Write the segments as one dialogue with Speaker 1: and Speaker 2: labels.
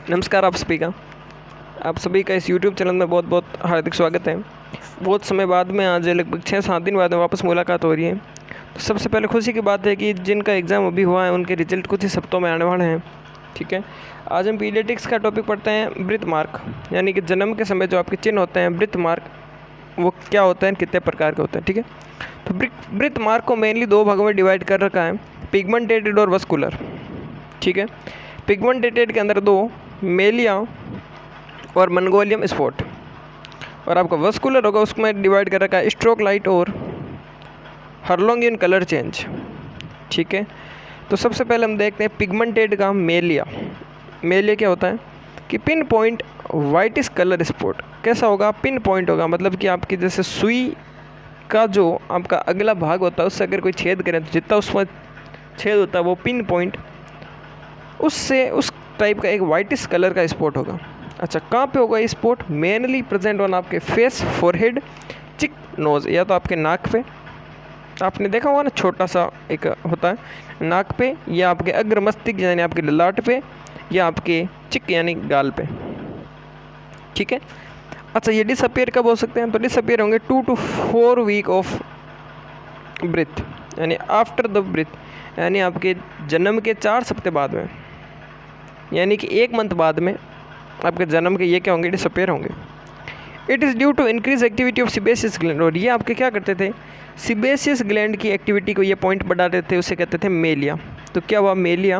Speaker 1: नमस्कार आप सभी का इस YouTube चैनल में बहुत बहुत हार्दिक स्वागत है। बहुत समय बाद में आज लगभग 6-7 दिन बाद में वापस मुलाकात हो रही है। तो सबसे पहले खुशी की बात है कि जिनका एग्ज़ाम अभी हुआ है उनके रिजल्ट कुछ ही हफ्तों में आने वाले हैं। ठीक है, आज हम पीडियाट्रिक्स का टॉपिक पढ़ते हैं, ब्रिथ मार्क, यानी कि जन्म के समय जो आपके चिन्ह होते हैं ब्रिथ मार्क, वो क्या होते हैं, कितने प्रकार के होते हैं। ठीक है, तो ब्रिथ मार्क को मेनली 2 भागों में डिवाइड कर रखा है, पिगमेंटेटेड और वस्कुलर। ठीक है, पिगमेंटेटेड के अंदर 2 मेलिया और मंगोलियम स्पॉट, और आपका वस्कुलर होगा उसमें डिवाइड कर रखा है स्ट्रोक लाइट और हर्लोंगियन कलर चेंज। ठीक है, तो सबसे पहले हम देखते हैं पिगमेंटेड का मेलिया। मेलिया क्या होता है कि pin point whitish colour spot. कैसा होगा? पिन पॉइंट होगा, मतलब कि आपकी जैसे सुई का जो आपका अगला भाग होता है उससे अगर कोई छेद करें तो जितना उसमें छेद होता है वो पिन पॉइंट, उससे उस टाइप का एक वाइटिश कलर का स्पॉट होगा। अच्छा, कहाँ पे होगा ये स्पॉट? मेनली प्रेजेंट ऑन आपके फेस, फोरहेड, चिक, नोज़, या तो आपके नाक पे, आपने देखा होगा ना छोटा सा एक होता है नाक पे, या आपके अग्र मस्तिष्क यानी आपके ललाट पे, या आपके चिक यानी गाल पे। ठीक है, अच्छा ये डिसअपियर कब हो सकते हैं? तो डिसअपियर होंगे 2 to 4 वीक ऑफ ब्रिथ, यानी आफ्टर द ब्रिथ, यानी आपके जन्म के 4 सप्ताह बाद में, यानी कि 1 मंथ बाद में आपके जन्म के ये क्या होंगे? डिसअपियर होंगे। It is due to increase activity of sebaceous gland, और ये आपके क्या करते थे? सीबेसियस ग्लैंड की एक्टिविटी को ये पॉइंट बढ़ाते थे, उसे कहते थे मेलिया। तो क्या हुआ? मेलिया,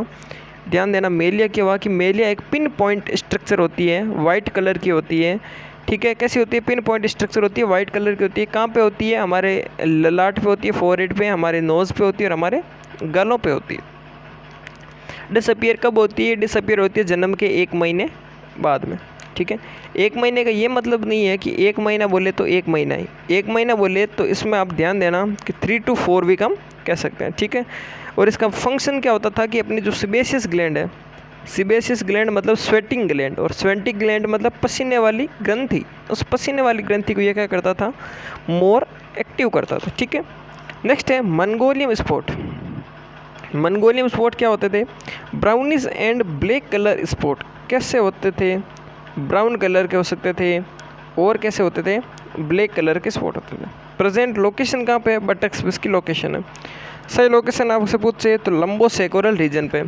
Speaker 1: ध्यान देना, मेलिया क्या हुआ कि मेलिया एक पिन पॉइंट स्ट्रक्चर होती है, वाइट कलर की होती है। ठीक है, कैसी होती है? पिन पॉइंट स्ट्रक्चर होती है, वाइट कलर की होती है। कहाँ पे होती है? हमारे ललाट पे होती है, फोरहेड पे, हमारे नोज़ पे होती है और हमारे गलों पे होती है। डिसअपियर कब होती है? डिसअपियर होती है जन्म के 1 महीने बाद में। ठीक है, 1 महीने का ये मतलब नहीं है कि 1 महीना बोले तो 1 महीना ही, 1 महीना बोले तो इसमें आप ध्यान देना कि 3 to 4 वीक हम कह सकते हैं। ठीक है, और इसका फंक्शन क्या होता था कि अपनी जो सीबेसियस ग्लैंड है, सीबेसियस ग्लैंड मतलब स्वेटिंग ग्लैंड, और स्वेटिंग ग्लैंड मतलब पसीने वाली ग्रंथि, उस पसीने वाली ग्रंथि को ये क्या करता था? मोर एक्टिव करता था। ठीक है, नेक्स्ट है मंगोलियम स्पॉट। मंगोलियम स्पॉट क्या होते थे? Brownish and black colour spot. कैसे होते थे? ब्राउन कलर के हो सकते थे, और कैसे होते थे? ब्लैक कलर के स्पॉट होते थे। प्रेजेंट लोकेशन कहाँ पे है? बटक्स पे इसकी लोकेशन है। सही लोकेशन आपसे पूछे तो लंबोसेक्रल रीजन पे,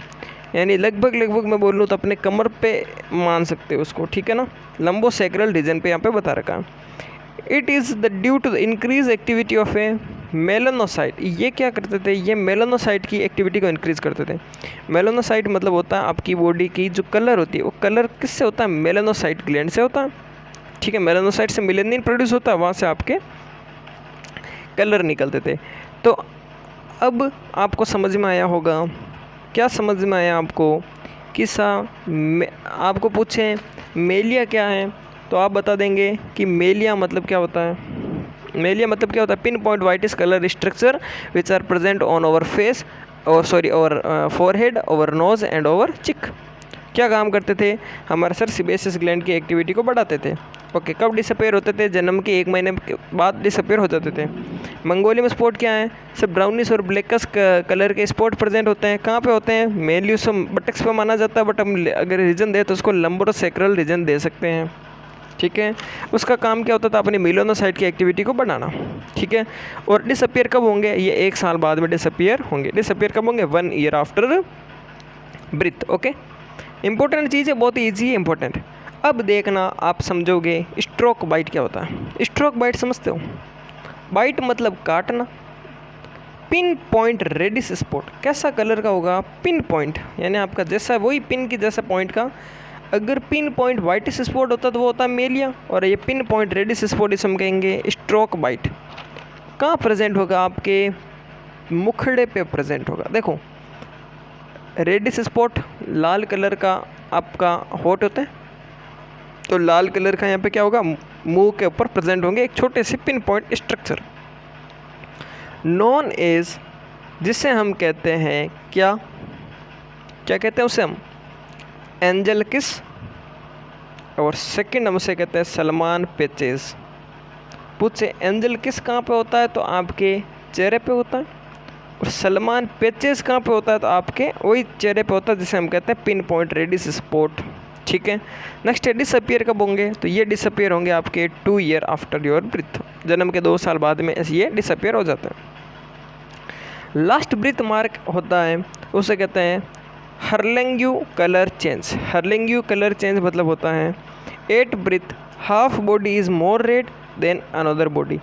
Speaker 1: यानी लगभग मैं बोलूँ तो अपने कमर पे मान सकते हो उसको। ठीक है ना, लंबोसेक्रल रीजन पे यहाँ पे बता रखा है। It is the due to the increase activity of a melanocyte. ये क्या करते थे? ये मेलानोसाइट की एक्टिविटी को इंक्रीज़ करते थे। मेलानोसाइट मतलब होता है आपकी बॉडी की जो कलर होती है, वो कलर किससे होता है? मेलानोसाइट ग्लैंड से होता है। ठीक है, मेलानोसाइट से मेलेनिन प्रोड्यूस होता है, वहाँ से आपके कलर निकलते थे। तो अब आपको समझ में आया होगा, क्या समझ में आया आपको? आपको पूछें मेलिया क्या है तो आप बता देंगे कि मेलिया मतलब क्या होता है? मेलिया मतलब क्या होता है? Pin point whitish colour structure which are present on over face और forehead, over nose and over cheek. क्या काम करते थे? हमारे सर सीबेसियस ग्लैंड की एक्टिविटी को बढ़ाते थे। ओके, कब डिसअपेयर होते थे? जन्म के 1 महीने के बाद डिसअपेयर हो जाते थे। मंगोलियम स्पॉट क्या है? सब ब्राउनिश और ब्लैकस कलर के स्पॉट प्रेजेंट होते हैं। कहाँ पे होते हैं? मेनली उस बटक्स पे माना जाता है, बट हम अगर रीजन दे तो उसको लंबोसेक्रल रीजन दे सकते हैं। ठीक है, उसका काम क्या होता था? अपनी मेलानोसाइट की एक्टिविटी को बढ़ाना। ठीक है, और डिसअपियर कब होंगे? ये 1 साल बाद में डिसअपियर होंगे। डिसअपियर कब होंगे? 1 year after birth. Okay, important चीज़ है, बहुत ही ईजी है, इंपॉर्टेंट। अब देखना, आप समझोगे स्ट्रोक बाइट क्या होता है। स्ट्रोक बाइट समझते हो? बाइट मतलब काटना। पिन पॉइंट रेडिश स्पॉट, कैसा कलर का होगा? पिन पॉइंट, यानी आपका जैसा वही पिन की जैसा पॉइंट का। अगर पिन पॉइंट वाइटिश स्पॉट होता तो वो होता है मेलिया, और ये पिन पॉइंट रेडिश स्पॉट इसे हम कहेंगे स्ट्रोक बाइट। कहाँ प्रेजेंट होगा? आपके मुखड़े पे प्रेजेंट होगा। देखो, रेडिश स्पॉट लाल कलर का आपका होठ होता है, तो लाल कलर का यहाँ पे क्या होगा? मुंह के ऊपर प्रेजेंट होंगे एक छोटे से pin point structure, non edge, जिसे हम कहते हैं क्या कहते हैं उसे हम? एंजल किस, और सेकंड हम उसे कहते हैं सलमान पैचेस। पूछे एंजल किस कहाँ पे होता है? तो आपके चेहरे पे होता है, और सलमान पैचेस कहाँ पे होता है? तो आपके वही चेहरे पे होता है जिसे हम कहते हैं पिन पॉइंट रेडिश स्पॉट। ठीक है। नेक्स्ट है डिसअपियर कब होंगे, तो ये डिसअपियर होंगे आपके 2 ईयर आफ्टर योर ब्रीथ, जन्म के 2 साल बाद में ये डिसअपियर हो जाता है। लास्ट ब्रीथ मार्क होता है, उसे कहते हैं हर्लेंग्यू कलर चेंज। हर्लेंग्यू कलर चेंज मतलब होता है 8 breath half body is more red than another body.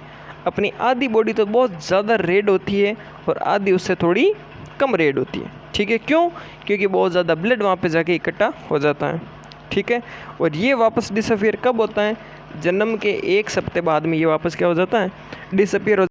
Speaker 1: अपनी आधी बॉडी तो बहुत ज़्यादा रेड होती है और आधी उससे थोड़ी कम रेड होती है, ठीक है। क्यों? क्योंकि बहुत ज़्यादा ब्लड वहाँ पे जाके इकट्ठा हो जाता है, ठीक है। और ये वापस डिसअपियर कब होता है, जन्म के 1 हफ्ते बाद में ये वापस क्या हो जाता है, डिसअपियर हो